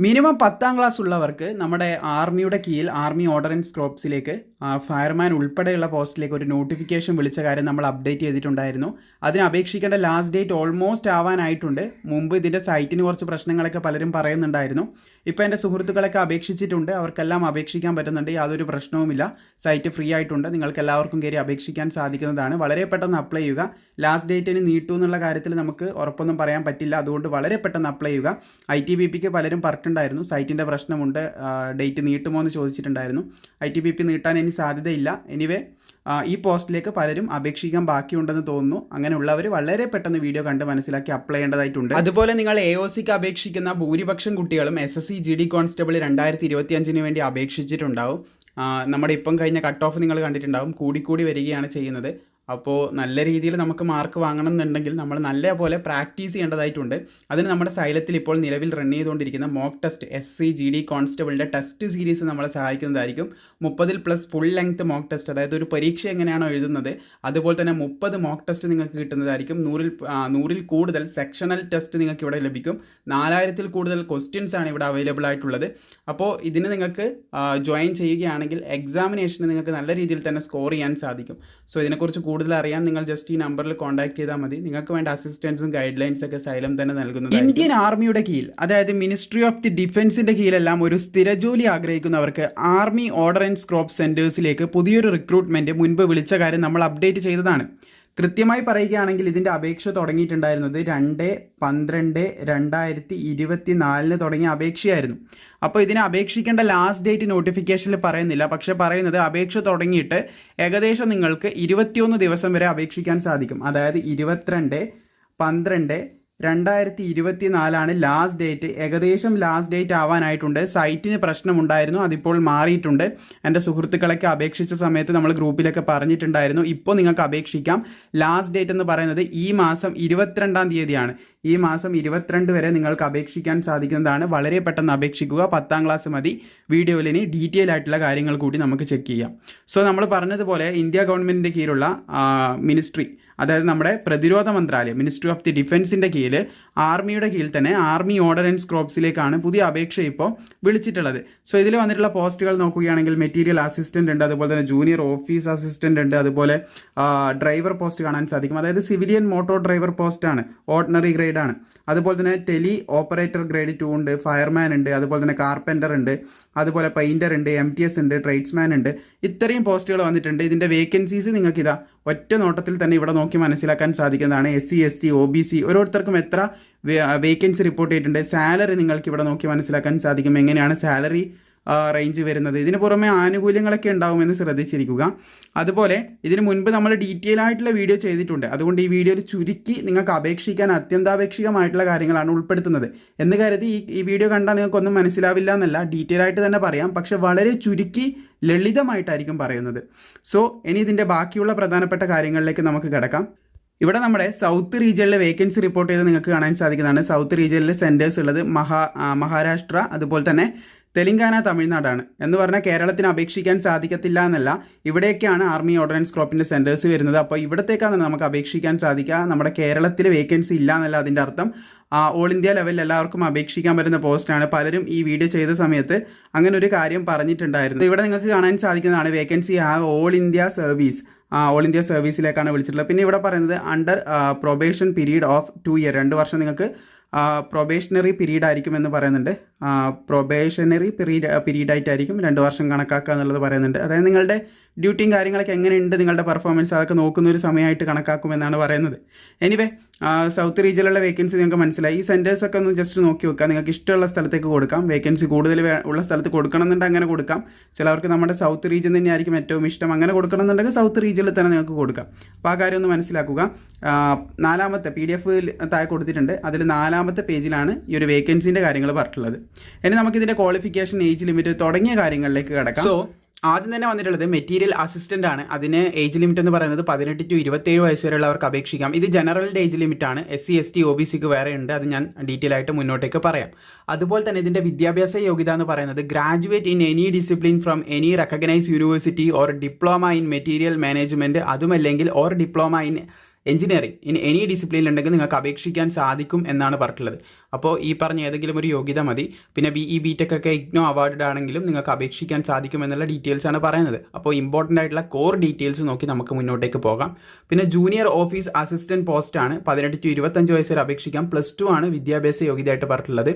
Minimum 10ാം class ഉള്ളവർക്ക് നമ്മുടെ ആർമിയുടെ കീഴിൽ ആർമി ഓർഡിനൻസ് ക്രോപ്സിലേക്ക് ഫയർമാൻ ഉൾപ്പെടെയുള്ള പോസ്റ്റിലേക്ക് ഒരു നോട്ടിഫിക്കേഷൻ വിളിച്ച കാര്യം നമ്മൾ അപ്ഡേറ്റ് ചെയ്തിട്ടുണ്ടായിരുന്നു. അതിന് അപേക്ഷിക്കേണ്ട ലാസ്റ്റ് ഡേറ്റ് ഓൾമോസ്റ്റ് ആവാനായിട്ടുണ്ട്. മുമ്പ് ഇതിൻ്റെ സൈറ്റിന് കുറച്ച് പ്രശ്നങ്ങളൊക്കെ പലരും പറയുന്നുണ്ടായിരുന്നു. ഇപ്പോൾ എൻ്റെ സുഹൃത്തുക്കളൊക്കെ അപേക്ഷിച്ചിട്ടുണ്ട്. അവർക്കെല്ലാം അപേക്ഷിക്കാൻ പറ്റുന്നുണ്ട്. യാതൊരു പ്രശ്നവുമില്ല. സൈറ്റ് ഫ്രീ ആയിട്ടുണ്ട്. നിങ്ങൾക്ക് എല്ലാവർക്കും കയറി അപേക്ഷിക്കാൻ സാധിക്കുന്നതാണ്. വളരെ പെട്ടെന്ന് അപ്ലൈ ചെയ്യുക. ലാസ്റ്റ് ഡേറ്റിന് നീട്ടു എന്നുള്ള കാര്യത്തിൽ നമുക്ക് ഉറപ്പൊന്നും പറയാൻ പറ്റില്ല. അതുകൊണ്ട് വളരെ പെട്ടെന്ന് അപ്ലൈ ചെയ്യുക. ITBPക്ക് പലരും പറഞ്ഞിട്ടുണ്ടായിരുന്നു സൈറ്റിൻ്റെ പ്രശ്നമുണ്ട്, ഡേറ്റ് നീട്ടുമോ എന്ന് ചോദിച്ചിട്ടുണ്ടായിരുന്നു. ITBP നീട്ടാൻ ഇനി സാധ്യതയില്ല. എനിവേ ഈ പോസ്റ്റിലേക്ക് പലരും അപേക്ഷിക്കാൻ ബാക്കിയുണ്ടെന്ന് തോന്നുന്നു. അങ്ങനെയുള്ളവർ വളരെ പെട്ടെന്ന് വീഡിയോ കണ്ട് മനസ്സിലാക്കി അപ്ലൈ ചെയ്യേണ്ടതായിട്ടുണ്ട്. അതുപോലെ നിങ്ങൾ AOCക്ക് അപേക്ഷിക്കുന്ന ഭൂരിപക്ഷം കുട്ടികളും SSC GD കോൺസ്റ്റബിൾ 2025 വേണ്ടി അപേക്ഷിച്ചിട്ടുണ്ടാവും. നമ്മുടെ ഇപ്പം കഴിഞ്ഞ കട്ട് ഓഫ് നിങ്ങൾ കണ്ടിട്ടുണ്ടാവും. കൂടിക്കൂടി വരികയാണ് ചെയ്യുന്നത്. അപ്പോൾ നല്ല രീതിയിൽ നമുക്ക് മാർക്ക് വാങ്ങണം എന്നുണ്ടെങ്കിൽ നമ്മൾ നല്ല പോലെ പ്രാക്ടീസ് ചെയ്യേണ്ടതായിട്ടുണ്ട്. അതിന് നമ്മുടെ സൈലത്തിൽ ഇപ്പോൾ നിലവിൽ റൺ ചെയ്തുകൊണ്ടിരിക്കുന്ന മോക്ക് ടെസ്റ്റ് SC GD കോൺസ്റ്റബിളിൻ്റെ ടെസ്റ്റ് സീരീസ് നമ്മളെ സഹായിക്കുന്നതായിരിക്കും. 30+ ഫുൾ ലെങ്ത് മോക്ക് ടെസ്റ്റ്, അതായത് ഒരു പരീക്ഷ എങ്ങനെയാണോ എഴുതുന്നത് അതുപോലെ തന്നെ 30 മോക്ക് ടെസ്റ്റ് നിങ്ങൾക്ക് കിട്ടുന്നതായിരിക്കും. 100ൽ കൂടുതൽ സെക്ഷണൽ ടെസ്റ്റ് നിങ്ങൾക്ക് ഇവിടെ ലഭിക്കും. 4000ൽ കൂടുതൽ ക്വസ്റ്റ്യൻസ് ആണ് ഇവിടെ അവൈലബിൾ ആയിട്ടുള്ളത്. അപ്പോൾ ഇതിന് നിങ്ങൾക്ക് ജോയിൻ ചെയ്യുകയാണെങ്കിൽ എക്സാമിനേഷന് നിങ്ങൾക്ക് നല്ല രീതിയിൽ തന്നെ സ്കോർ ചെയ്യാൻ സാധിക്കും. സോ ഇതിനെക്കുറിച്ച് കൂടുതൽ അറിയാൻ നിങ്ങൾ ജസ്റ്റ് ഈ നമ്പറിൽ കോൺടാക്ട് ചെയ്താൽ മതി. നിങ്ങൾക്ക് വേണ്ട അസിസ്റ്റൻസും ഗൈഡ് ലൈൻസ് ഒക്കെ സൈലം തന്നെ നൽകുന്നത്. ഇന്ത്യൻ ആർമിയുടെ കീഴിൽ, അതായത് മിനിസ്ട്രി ഓഫ് ദി ഡിഫൻസിന്റെ കീഴിലെല്ലാം ഒരു സ്ഥിരജോലി ആഗ്രഹിക്കുന്നവർക്ക് ആർമി ഓർഡിനൻസ് ക്രോപ്പ് സെന്റേഴ്സിലേക്ക് പുതിയൊരു റിക്രൂട്ട്മെന്റ് മുൻപ് വിളിച്ച കാര്യം നമ്മൾ അപ്ഡേറ്റ് ചെയ്തതാണ്. കൃത്യമായി പറയുകയാണെങ്കിൽ ഇതിൻ്റെ അപേക്ഷ തുടങ്ങിയിട്ടുണ്ടായിരുന്നത് 2/12/2024 തുടങ്ങിയ അപേക്ഷയായിരുന്നു. അപ്പോൾ ഇതിനെ അപേക്ഷിക്കേണ്ട ലാസ്റ്റ് ഡേറ്റ് നോട്ടിഫിക്കേഷനിൽ പറയുന്നില്ല. പക്ഷേ പറയുന്നത് അപേക്ഷ തുടങ്ങിയിട്ട് ഏകദേശം നിങ്ങൾക്ക് 21 ദിവസം വരെ അപേക്ഷിക്കാൻ സാധിക്കും. അതായത് 22/12/2024 ലാസ്റ്റ് ഡേറ്റ്. ഏകദേശം ലാസ്റ്റ് ഡേറ്റ് ആവാനായിട്ടുണ്ട്. സൈറ്റിന് പ്രശ്നമുണ്ടായിരുന്നു, അതിപ്പോൾ മാറിയിട്ടുണ്ട്. എൻ്റെ സുഹൃത്തുക്കളൊക്കെ അപേക്ഷിച്ച സമയത്ത് നമ്മൾ ഗ്രൂപ്പിലൊക്കെ പറഞ്ഞിട്ടുണ്ടായിരുന്നു. ഇപ്പോൾ നിങ്ങൾക്ക് അപേക്ഷിക്കാം. ലാസ്റ്റ് ഡേറ്റ് എന്ന് പറയുന്നത് ഈ മാസം 22-ാം തീയതിയാണ്. ഈ മാസം 22 വരെ നിങ്ങൾക്ക് അപേക്ഷിക്കാൻ സാധിക്കുന്നതാണ്. വളരെ പെട്ടെന്ന് അപേക്ഷിക്കുക. 10ാം ക്ലാസ് മതി. വീഡിയോയിൽ ഇനി ഡീറ്റെയിൽ ആയിട്ടുള്ള കാര്യങ്ങൾ കൂടി നമുക്ക് ചെക്ക് ചെയ്യാം. സോ നമ്മൾ പറഞ്ഞതുപോലെ ഇന്ത്യ ഗവൺമെൻറ്റിൻ്റെ കീഴിലുള്ള മിനിസ്ട്രി, അതായത് നമ്മുടെ പ്രതിരോധ മന്ത്രാലയം, മിനിസ്ട്രി ഓഫ് ദി ഡിഫൻസിൻ്റെ കീഴിൽ ആർമിയുടെ കീഴിൽ തന്നെ ആർമി ഓർഡിനൻസ് ക്രോപ്സിലേക്കാണ് പുതിയ അപേക്ഷ ഇപ്പോൾ വിളിച്ചിട്ടുള്ളത്. സോ ഇതിൽ വന്നിട്ടുള്ള പോസ്റ്റുകൾ നോക്കുകയാണെങ്കിൽ മെറ്റീരിയൽ അസിസ്റ്റൻ്റ് ഉണ്ട്, അതുപോലെ തന്നെ ജൂനിയർ ഓഫീസ് അസിസ്റ്റൻ്റ് ഉണ്ട്, അതുപോലെ ഡ്രൈവർ പോസ്റ്റ് കാണാൻ സാധിക്കും. അതായത് സിവിലിയൻ മോട്ടോർ ഡ്രൈവർ പോസ്റ്റാണ്, ഓർഡിനറി ഗ്രേഡാണ്. അതുപോലെ തന്നെ ടെലി ഓപ്പറേറ്റർ ഗ്രേഡ് 2 ഉണ്ട്, ഫയർമാൻ ഉണ്ട്, അതുപോലെ തന്നെ കാർപ്പൻ്റർ ഉണ്ട്, അതുപോലെ പെയിൻറ്റർ ഉണ്ട്, MTS ഉണ്ട്, ട്രേഡ്സ്മാൻ ഉണ്ട്. ഇത്രയും പോസ്റ്റുകൾ വന്നിട്ടുണ്ട്. ഇതിൻ്റെ വേക്കൻസീസ് നിങ്ങൾക്കിതാ ഒറ്റ നോട്ടത്തിൽ തന്നെ ഇവിടെ നോക്കി മനസ്സിലാക്കാൻ സാധിക്കുന്നതാണ്. SC ST OBC ഓരോരുത്തർക്കും എത്ര വേക്കൻസി റിപ്പോർട്ട് ചെയ്തിട്ടുണ്ട്. സാലറി നിങ്ങൾക്ക് ഇവിടെ നോക്കി മനസ്സിലാക്കാൻ സാധിക്കും. എങ്ങനെയാണ് സാലറി റേഞ്ച് വരുന്നത്. ഇതിന് പുറമെ ആനുകൂല്യങ്ങളൊക്കെ ഉണ്ടാവുമെന്ന് ശ്രദ്ധിച്ചിരിക്കുക. അതുപോലെ ഇതിന് മുൻപ് നമ്മൾ ഡീറ്റെയിൽ ആയിട്ടുള്ള വീഡിയോ ചെയ്തിട്ടുണ്ട്. അതുകൊണ്ട് ഈ വീഡിയോയിൽ ചുരുക്കി നിങ്ങൾക്ക് അപേക്ഷിക്കാൻ അത്യന്താപേക്ഷികമായിട്ടുള്ള കാര്യങ്ങളാണ് ഉൾപ്പെടുത്തുന്നത്. എന്ന് കരുതി ഈ വീഡിയോ കണ്ടാൽ നിങ്ങൾക്കൊന്നും മനസ്സിലാവില്ല എന്നല്ല, ഡീറ്റെയിൽ ആയിട്ട് തന്നെ പറയാം. പക്ഷെ വളരെ ചുരുക്കി ലളിതമായിട്ടായിരിക്കും പറയുന്നത്. സോ ഇനി ഇതിൻ്റെ ബാക്കിയുള്ള പ്രധാനപ്പെട്ട കാര്യങ്ങളിലേക്ക് നമുക്ക് കിടക്കാം. ഇവിടെ നമ്മുടെ സൗത്ത് റീജിയനിലെ വേക്കൻസി റിപ്പോർട്ട് ചെയ്ത് നിങ്ങൾക്ക് കാണാൻ സാധിക്കുന്നതാണ്. സൗത്ത് റീജിയനിലെ സെൻറ്റേഴ്സ് ഉള്ളത് മഹാരാഷ്ട്ര, അതുപോലെ തന്നെ തെലങ്കാന, തമിഴ്നാടാണ്. എന്ന് പറഞ്ഞാൽ കേരളത്തിന് അപേക്ഷിക്കാൻ സാധിക്കത്തില്ല എന്നല്ല, ഇവിടെയൊക്കെയാണ് ആർമി ഓർഡിനൻസ് ക്രോപ്പിൻ്റെ സെൻറ്റേഴ്സ് വരുന്നത്. അപ്പോൾ ഇവിടത്തേക്കാണ് നമുക്ക് അപേക്ഷിക്കാൻ സാധിക്കുക. നമ്മുടെ കേരളത്തിൽ വേക്കൻസി ഇല്ല എന്നല്ല അതിൻ്റെ അർത്ഥം. ഓൾ ഇന്ത്യ ലെവലിൽ എല്ലാവർക്കും അപേക്ഷിക്കാൻ പറ്റുന്ന പോസ്റ്റാണ്. പലരും ഈ വീഡിയോ ചെയ്ത സമയത്ത് അങ്ങനെ ഒരു കാര്യം പറഞ്ഞിട്ടുണ്ടായിരുന്നു. ഇവിടെ നിങ്ങൾക്ക് കാണാൻ സാധിക്കുന്നതാണ് vacancy have all India service. All India സർവീസിലേക്കാണ് വിളിച്ചിട്ടുള്ളത്. പിന്നെ ഇവിടെ പറയുന്നത് under probation period of 2 year, 2 വർഷം നിങ്ങൾക്ക് പ്രൊബേഷണറി പീരീഡ് ആയിരിക്കും എന്ന് പറയുന്നുണ്ട്. പ്രൊബേഷണറി പീരീഡായിട്ടായിരിക്കും 2 വർഷം കണക്കാക്കുക എന്നുള്ളത് പറയുന്നുണ്ട്. അതായത് നിങ്ങളുടെ ഡ്യൂട്ടിയും കാര്യങ്ങളൊക്കെ എങ്ങനെയുണ്ട്, നിങ്ങളുടെ പെർഫോമൻസ് അതൊക്കെ നോക്കുന്ന ഒരു സമയമായിട്ട് കണക്കാക്കുമെന്നാണ് പറയുന്നത്. എനിവേ സൗത്ത് റീജിയനിലുള്ള വേക്കൻസി നിങ്ങൾക്ക് മനസ്സിലായി. ഈ സെൻറ്റേഴ്സൊക്കെ ഒന്ന് ജസ്റ്റ് നോക്കി വെക്കുക. നിങ്ങൾക്ക് ഇഷ്ടമുള്ള സ്ഥലത്തേക്ക് കൊടുക്കാം. വേക്കൻസി കൂടുതൽ ഉള്ള സ്ഥലത്ത് കൊടുക്കണം എന്നുണ്ടെങ്കിൽ അങ്ങനെ കൊടുക്കാം. ചിലവർക്ക് നമ്മുടെ സൗത്ത് റീജിയൻ തന്നെയായിരിക്കും ഏറ്റവും ഇഷ്ടം. അങ്ങനെ കൊടുക്കണം എന്നുണ്ടെങ്കിൽ സൗത്ത് റീജിയനിൽ തന്നെ നിങ്ങൾക്ക് കൊടുക്കാം. അപ്പോൾ ആ കാര്യം ഒന്ന് മനസ്സിലാക്കുക. 4ാമത്തെ PDF താഴെ കൊടുത്തിട്ടുണ്ട്. അതിൽ 4ാമത്തെ പേജിലാണ് ഈ ഒരു വേക്കൻസിൻ്റെ കാര്യങ്ങൾ പറഞ്ഞിട്ടുള്ളത്. ഇനി നമുക്കിതിൻ്റെ ക്വാളിഫിക്കേഷൻ, ഏജ് ലിമിറ്റ് തുടങ്ങിയ കാര്യങ്ങളിലേക്ക് കിടക്കാം. സോ ആദ്യം തന്നെ വന്നിട്ടുള്ളത് മെറ്റീരിയൽ അസിസ്റ്റൻ്റ് ആണ്. അതിന് ഏജ് ലിമിറ്റ് എന്ന് പറയുന്നത് 18 to 27 വയസ്സ് വരെയുള്ളവർക്ക് അപേക്ഷിക്കാം. ഇത് ജനറലിൻ്റെ ഏജ് ലിമിറ്റാണ്. SC ST OBCക്ക് വേറെ ഉണ്ട്. അത് ഞാൻ ഡീറ്റെയിൽ ആയിട്ട് മുന്നോട്ടേക്ക് പറയാം. അതുപോലെ തന്നെ ഇതിൻ്റെ വിദ്യാഭ്യാസ യോഗ്യത എന്ന് പറയുന്നത് graduate in any discipline from any recognised university or diploma in material management, അതുമല്ലെങ്കിൽ or diploma in engineering in any ഡിസിപ്ലിനിലുണ്ടെങ്കിൽ നിങ്ങൾക്ക് അപേക്ഷിക്കാൻ സാധിക്കും എന്നാണ് പറഞ്ഞിട്ടുള്ളത്. അപ്പോൾ ഈ പറഞ്ഞ ഏതെങ്കിലും ഒരു യോഗ്യത മതി. പിന്നെ BE BTech ഒക്കെ IGNOU അവാർഡ് ആണെങ്കിലും നിങ്ങൾക്ക് അപേക്ഷിക്കാൻ സാധിക്കുമെന്നുള്ള ഡീറ്റെയിൽസ് ആണ് പറയുന്നത്. അപ്പോൾ ഇമ്പോർട്ടൻ്റ് ആയിട്ടുള്ള കോർ ഡീറ്റെയിൽസ് നോക്കി നമുക്ക് മുന്നോട്ടേക്ക് പോകാം. പിന്നെ ജൂനിയർ ഓഫീസ് അസിസ്റ്റൻറ്റ് പോസ്റ്റാണ്. 18 to 25 വയസ്സ് വരെ അപേക്ഷിക്കാം. +2 ആണ് വിദ്യാഭ്യാസ യോഗ്യതയായിട്ട് പറഞ്ഞിട്ടുള്ളത്.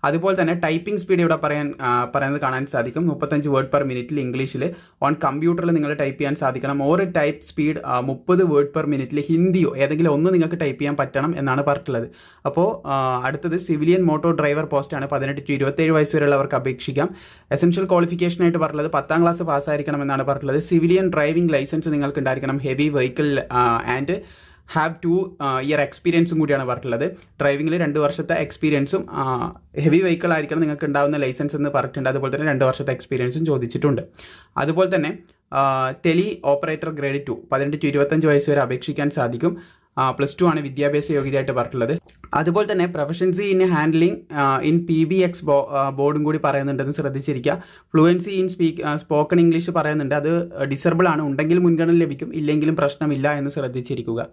അതുപോലെ തന്നെ ടൈപ്പിംഗ് സ്പീഡ് ഇവിടെ പറയുന്നത് കാണാൻ സാധിക്കും. 35 വേർഡ് പെർ മിനിറ്റിൽ ഇംഗ്ലീഷിൽ. ഓൺ കമ്പ്യൂട്ടറിൽ നിങ്ങൾ ടൈപ്പ് ചെയ്യാൻ സാധിക്കണം. ഒരു ടൈപ്പ് സ്പീഡ് 30 വേർഡ് പെർ മിനിറ്റിൽ ഹിന്ദിയോ ഏതെങ്കിലും ഒന്ന് നിങ്ങൾക്ക് ടൈപ്പ് ചെയ്യാൻ പറ്റണം എന്നാണ് പറഞ്ഞിട്ടുള്ളത്. അപ്പോൾ അടുത്തത് സിവിലിയൻ മോട്ടോർ ഡ്രൈവർ പോസ്റ്റാണ്. 18 to 27 വയസ്സ് വരെയുള്ളവർക്ക് അപേക്ഷിക്കാം. എസെൻഷ്യൽ ക്വാളിഫിക്കേഷനായിട്ട് പറഞ്ഞത് 10ാം ക്ലാസ് പാസ്സായിരിക്കണം എന്നാണ് പറഞ്ഞിട്ടുള്ളത്. സിവിലിയൻ ഡ്രൈവിംഗ് ലൈസൻസ് നിങ്ങൾക്ക് ഉണ്ടായിരിക്കണം. Heavy vehicle and have 2 year എക്സ്പീരിയൻസും കൂടിയാണ് പറഞ്ഞിട്ടുള്ളത്. ഡ്രൈവിംഗിൽ 2 വർഷത്തെ എക്സ്പീരിയൻസും ഹെവി വെഹിക്കിൾ ആയിരിക്കണം നിങ്ങൾക്ക് ഉണ്ടാകുന്ന ലൈസൻസ് എന്ന് പറഞ്ഞിട്ടുണ്ട്. അതുപോലെ തന്നെ 2 വർഷത്തെ എക്സ്പീരിയൻസും ചോദിച്ചിട്ടുണ്ട്. അതുപോലെ തന്നെ ടെലി ഓപ്പറേറ്റർ ഗ്രേഡ് 2 18 to 25 വയസ്സ് വരെ അപേക്ഷിക്കാൻ സാധിക്കും. +2 ആണ് വിദ്യാഭ്യാസ യോഗ്യതയായിട്ട് പറഞ്ഞിട്ടുള്ളത്. അതുപോലെ തന്നെ proficiency in handling in PBX ബോർഡും കൂടി പറയുന്നുണ്ടെന്ന് ശ്രദ്ധിച്ചിരിക്കുക. ഫ്ലുവൻസി ഇൻ സ്പോക്കൺ ഇംഗ്ലീഷ് പറയുന്നുണ്ട്. അത് ഡിസേബിൾ ആണ്. ഉണ്ടെങ്കിൽ മുൻഗണന ലഭിക്കും, ഇല്ലെങ്കിലും പ്രശ്നമില്ല എന്ന് ശ്രദ്ധിച്ചിരിക്കുക.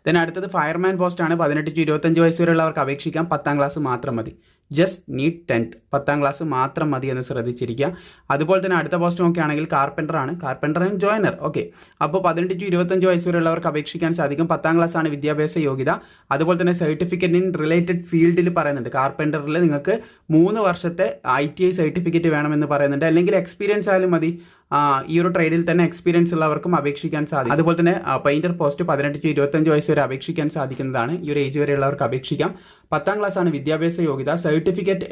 ദെൻ അടുത്തത് ഫയർമാൻ പോസ്റ്റാണ്. 18 to 25 വയസ്സ് വരെയുള്ളവർക്ക് അപേക്ഷിക്കാം. 10ാം ക്ലാസ് മാത്രം മതി. ജസ്റ്റ് നീഡ് 10th 10ാം ക്ലാസ് മാത്രം മതി എന്ന് ശ്രദ്ധിച്ചിരിക്കുക. അതുപോലെ തന്നെ അടുത്ത പോസ്റ്റ് നോക്കുകയാണെങ്കിൽ കാർപ്പൻ്റർ ആണ്. Carpenter and joiner. ഓക്കെ, അപ്പോൾ 18 to 25 വയസ്സ് വരെയുള്ളവർക്ക് അപേക്ഷിക്കാൻ സാധിക്കും. 10ാം ക്ലാസ് ആണ് വിദ്യാഭ്യാസ യോഗ്യത. അതുപോലെ തന്നെ സർട്ടിഫിക്കറ്റ് ഇൻ റിലേറ്റഡ് ഫീൽഡിൽ പറയുന്നുണ്ട്. കാർപ്പൻ്ററിൽ നിങ്ങൾക്ക് 3 വർഷത്തെ ITI സർട്ടിഫിക്കറ്റ് വേണമെന്ന് പറയുന്നുണ്ട്. അല്ലെങ്കിൽ എക്സ്പീരിയൻസ് ആയാലും മതി. ഈ ഒരു ട്രേഡിൽ തന്നെ എക്സ്പീരിയൻസ് ഉള്ളവർക്കും അപേക്ഷിക്കാൻ സാധിക്കും. അതുപോലെ തന്നെ പെയിൻറ്റർ പോസ്റ്റ് 18 to 25 വയസ്സ് വരെ അപേക്ഷിക്കാൻ സാധിക്കുന്നതാണ്. ഈ ഒരു ഏജ് വരെയുള്ളവർക്ക് അപേക്ഷിക്കാം. 10ാം ക്ലാസ് ആണ് വിദ്യാഭ്യാസ യോഗ്യത. Certificate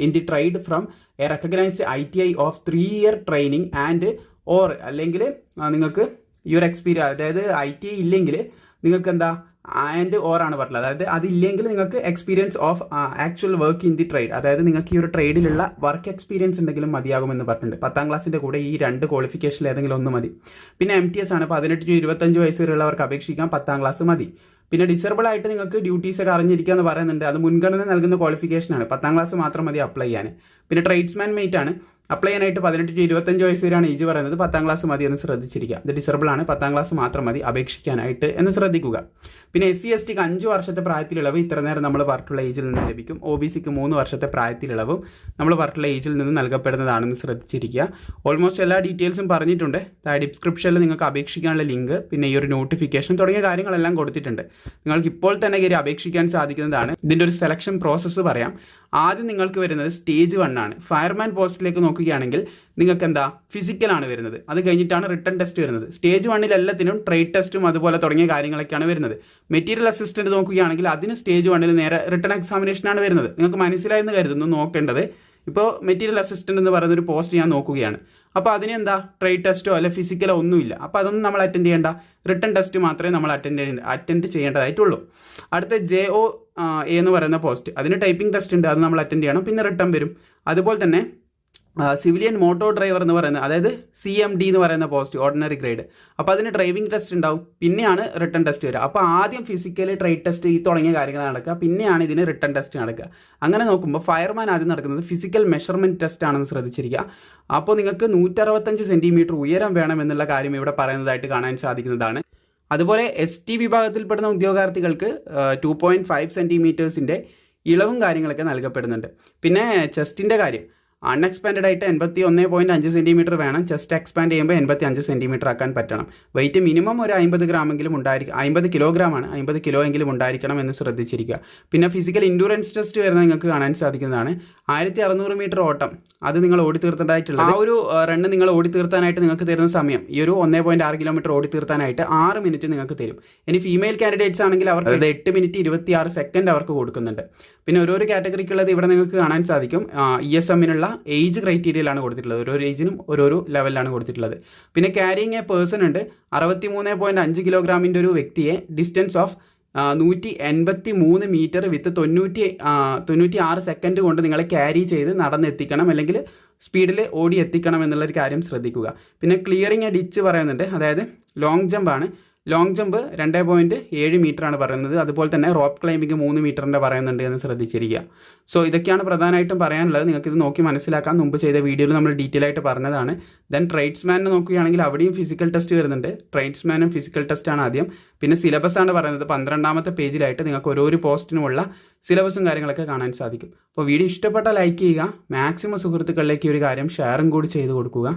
in the trade from A recognised ITI of 3 year training and or അല്ലെങ്കിൽ നിങ്ങൾക്ക് ഈ ഒരു എക്സ്പീരിയൻസ്, അതായത് ITI ഇല്ലെങ്കിൽ നിങ്ങൾക്ക് എന്താ ആൻഡ് ഓർ ആണ് പറഞ്ഞത്. അതായത് അതില്ലെങ്കിൽ നിങ്ങൾക്ക് experience of actual work in the trade, അതായത് നിങ്ങൾക്ക് ഈ ഒരു ട്രേഡിലുള്ള വർക്ക് എക്സ്പീരിയൻസ് ഉണ്ടെങ്കിലും മതിയാകുമെന്ന് പറഞ്ഞിട്ടുണ്ട്. 10ാം ക്ലാസ്സിൻ്റെ കൂടെ ഈ 2 ക്വാളിഫിക്കേഷനിൽ ഏതെങ്കിലും ഒന്ന് മതി. പിന്നെ MTS ആണ്. 18 to 25 വയസ്സ് വരെയുള്ളവർക്ക് അപേക്ഷിക്കാം. 10ാം ക്ലാസ് മതി. പിന്നെ ഡിസേബിൾ ആയിട്ട് നിങ്ങൾക്ക് ഡ്യൂട്ടീസ് ഒക്കെ അറിഞ്ഞിരിക്കുക എന്ന് പറയുന്നുണ്ട്. അത് മുൻഗണന നൽകുന്ന ക്വാളിഫിക്കേഷനാണ്. 10ാം ക്ലാസ് മാത്രം മതി അപ്ലൈ ചെയ്യാൻ. പിന്നെ ട്രേഡ്സ്മാൻ മെയ്റ്റ് ആണ്. അപ്ലൈ ചെയ്യാനായിട്ട് 18 to 25 വയസ്സ് വരെയാണ് ഏജ് പറയുന്നത്. 10ാം ക്ലാസ് മതി എന്ന് ശ്രദ്ധിച്ചിരിക്കുക. ഇത് ഡിസേബിൾ ആണ്. 10ാം ക്ലാസ് മാത്രം മതി അപേക്ഷിക്കാനായിട്ട് എന്ന് ശ്രദ്ധിക്കുക. പിന്നെ SC STക്ക് 5 വർഷത്തെ പ്രായത്തിലിളവ് ഇത്ര നേരം നമ്മൾ പറഞ്ഞിട്ടുള്ള ഏജിൽ നിന്ന് ലഭിക്കും. OBCക്ക് 3 വർഷത്തെ പ്രായത്തിലിളവും നമ്മൾ പറഞ്ഞിട്ടുള്ള ഏജിൽ നിന്ന് നൽകപ്പെടുന്നതാണെന്ന് ശ്രദ്ധിച്ചിരിക്കുക. ഓൾമോസ്റ്റ് എല്ലാ ഡീറ്റെയിൽസും പറഞ്ഞിട്ടുണ്ട്. ഡിസ്ക്രിപ്ഷനിൽ നിങ്ങൾക്ക് അപേക്ഷിക്കാനുള്ള ലിങ്ക്, പിന്നെ ഈ ഒരു നോട്ടിഫിക്കേഷൻ തുടങ്ങിയ കാര്യങ്ങളെല്ലാം കൊടുത്തിട്ടുണ്ട്. നിങ്ങൾക്ക് ഇപ്പോൾ തന്നെ കയറി അപേക്ഷിക്കാൻ സാധിക്കുന്നതാണ്. ഇതിൻ്റെ ഒരു സെലക്ഷൻ പ്രോസസ്സ് പറയാം. ആദ്യം നിങ്ങൾക്ക് വരുന്നത് സ്റ്റേജ് 1 ആണ്. ഫയർമാൻ പോസ്റ്റിലേക്ക് നോക്കുകയാണെങ്കിൽ നിങ്ങൾക്ക് എന്താ ഫിസിക്കലാണ് വരുന്നത്. അത് കഴിഞ്ഞിട്ടാണ് റിട്ടൺ ടെസ്റ്റ് വരുന്നത്. സ്റ്റേജ് 1 എല്ലാത്തിനും ട്രേഡ് ടെസ്റ്റും അതുപോലെ തുടങ്ങിയ കാര്യങ്ങളൊക്കെയാണ് വരുന്നത്. മെറ്റീരിയൽ അസിസ്റ്റൻറ്റ് നോക്കുകയാണെങ്കിൽ അതിന് സ്റ്റേജ് 1 നേരെ റിട്ടൺ എക്സാമിനേഷനാണ് വരുന്നത്. നിങ്ങൾക്ക് മനസ്സിലായെന്ന് കരുതുന്നു. നോക്കേണ്ടത് ഇപ്പോൾ മെറ്റീരിയൽ അസിസ്റ്റൻറ്റ് എന്ന് പറയുന്നൊരു പോസ്റ്റ് ഞാൻ നോക്കുകയാണ്. അപ്പോൾ അതിനെന്താ ട്രേഡ് ടെസ്റ്റോ അല്ലെ ഫിസിക്കലോ ഒന്നുമില്ല. അപ്പോൾ അതൊന്നും നമ്മൾ അറ്റൻഡ് ചെയ്യേണ്ട. റിട്ടൺ ടെസ്റ്റ് മാത്രമേ നമ്മൾ അറ്റൻഡ് ചെയ്യേണ്ടതായിട്ടുള്ളൂ. അടുത്ത JO എന്ന് പറയുന്ന പോസ്റ്റ്, അതിന് ടൈപ്പിംഗ് ടെസ്റ്റ് ഉണ്ട്. അത് നമ്മൾ അറ്റൻഡ് ചെയ്യണം. പിന്നെ റിട്ടൺ വരും. അതുപോലെ തന്നെ സിവിലിയൻ മോട്ടോർ ഡ്രൈവർ എന്ന് പറയുന്നത്, അതായത് CMD എന്ന് പറയുന്ന പോസ്റ്റ്, ഓർഡിനറി ഗ്രേഡ്. അപ്പോൾ അതിന് ഡ്രൈവിംഗ് ടെസ്റ്റ് ഉണ്ടാവും. പിന്നെയാണ് റിട്ടൺ ടെസ്റ്റ് വരിക. അപ്പോൾ ആദ്യം ഫിസിക്കൽ, ട്രേഡ് ടെസ്റ്റ് ഈ തുടങ്ങിയ കാര്യങ്ങൾ നടക്കുക. പിന്നെയാണ് ഇതിന് റിട്ടൺ ടെസ്റ്റ് നടക്കുക. അങ്ങനെ നോക്കുമ്പോൾ ഫയർമാൻ ആദ്യം നടക്കുന്നത് ഫിസിക്കൽ മെഷർമെൻറ്റ് ടെസ്റ്റ് ആണെന്ന് ശ്രദ്ധിച്ചിരിക്കുക. അപ്പോൾ നിങ്ങൾക്ക് 165 സെൻറ്റിമീറ്റർ ഉയരം വേണമെന്നുള്ള കാര്യം ഇവിടെ പറയുന്നതായിട്ട് കാണാൻ സാധിക്കുന്നതാണ്. അതുപോലെ ST വിഭാഗത്തിൽപ്പെടുന്ന ഉദ്യോഗാർത്ഥികൾക്ക് 2.5 സെൻറ്റിമീറ്റേഴ്സിൻ്റെ ഇളവും കാര്യങ്ങളൊക്കെ നൽകപ്പെടുന്നുണ്ട്. പിന്നെ ചെസ്റ്റിൻ്റെ കാര്യം, അൺഎക്സ്പാൻഡ് ആയിട്ട് 81.5 സെൻറ്റിമീറ്റർ വേണം. ചെസ്റ്റ് എക്സ്പാൻഡ് ചെയ്യുമ്പോൾ 85 സെൻറ്റിമീറ്റർ ആക്കാൻ പറ്റണം. വെയിറ്റ് മിനിമം ഒരു 50 ഗ്രാമെങ്കിലും ഉണ്ടായിരിക്കും. 50 കിലോഗ്രാമാണ്. 50 കിലോ എങ്കിലും ഉണ്ടായിരിക്കണം എന്ന് ശ്രദ്ധിച്ചിരിക്കുക. പിന്നെ ഫിസിക്കൽ ഇൻഡ്യൂറൻസ് ടെസ്റ്റ് വരുന്നത് നിങ്ങൾക്ക് കാണാൻ സാധിക്കുന്നതാണ്. 1600 മീറ്റർ ഓട്ടം, അത് നിങ്ങൾ ഓടി തീർത്തേണ്ടതായിട്ടുള്ള ആ ഒരു റണ്ണ് നിങ്ങൾ ഓടി തീർത്താനായിട്ട് നിങ്ങൾക്ക് തരുന്ന സമയം ഈ ഒരു 1.6 കിലോമീറ്റർ ഓടി തീർത്താനായിട്ട് 6 മിനിറ്റ് നിങ്ങൾക്ക് തരും. ഇനി ഫീമെയിൽ കാൻഡിഡേറ്റ്സ് ആണെങ്കിൽ അവർക്ക് 8 മിനിറ്റ് 26 സെക്കൻഡ് അവർക്ക് കൊടുക്കുന്നുണ്ട്. പിന്നെ ഓരോരോ കാറ്റഗറിക്കുള്ളത് ഇവിടെ നിങ്ങൾക്ക് കാണാൻ സാധിക്കും. ESMനുള്ള ഏജ് ക്രൈറ്റീരിയയിലാണ് കൊടുത്തിട്ടുള്ളത്. ഓരോ ഏജിനും ഓരോരോ ലെവലിലാണ് കൊടുത്തിട്ടുള്ളത്. പിന്നെ ക്യാരിങ് എ പേഴ്സൺ ഉണ്ട്. 63.5 കിലോഗ്രാമിൻ്റെ ഒരു വ്യക്തിയെ distance of 183 metre with 96 second കൊണ്ട് നിങ്ങളെ ക്യാരി ചെയ്ത് നടന്നെത്തിക്കണം, അല്ലെങ്കിൽ സ്പീഡിൽ ഓടി എത്തിക്കണം എന്നുള്ളൊരു കാര്യം ശ്രദ്ധിക്കുക. പിന്നെ ക്ലിയറിങ് എ ഡിച്ച് പറയുന്നുണ്ട്. അതായത് ലോങ് ജമ്പാണ്. ലോങ് ജമ്പ് 2.7 മീറ്ററാണ് പറയുന്നത്. അതുപോലെ തന്നെ റോപ്പ് ക്ലൈമ്പിംഗ് 3 മീറ്ററിൻ്റെ പറയുന്നുണ്ട് എന്ന് ശ്രദ്ധിച്ചിരിക്കുക. സോ ഇതൊക്കെയാണ് പ്രധാനമായിട്ടും പറയാനുള്ളത്. നിങ്ങൾക്കിത് നോക്കി മനസ്സിലാക്കാൻ മുമ്പ് ചെയ്ത വീഡിയോയിൽ നമ്മൾ ഡീറ്റെയിൽ ആയിട്ട് പറഞ്ഞതാണ്. ദെൻ ട്രേഡ്സ്മാനെ നോക്കുകയാണെങ്കിൽ അവിടെയും ഫിസിക്കൽ ടെസ്റ്റ് വരുന്നുണ്ട്. ട്രേഡ്സ്മാനും ഫിസിക്കൽ ടെസ്റ്റാണ് ആദ്യം. പിന്നെ സിലബസ് ആണ് പറയുന്നത്. 12ാമത്തെ പേജിലായിട്ട് നിങ്ങൾക്ക് ഓരോ പോസ്റ്റിനുമുള്ള സിലബസും കാര്യങ്ങളൊക്കെ കാണാൻ സാധിക്കും. അപ്പോൾ വീഡിയോ ഇഷ്ടപ്പെട്ടാൽ ലൈക്ക് ചെയ്യുക. മാക്സിമം സുഹൃത്തുക്കളിലേക്ക് ഒരു കാര്യം ഷെയറും കൂടി ചെയ്ത് കൊടുക്കുക.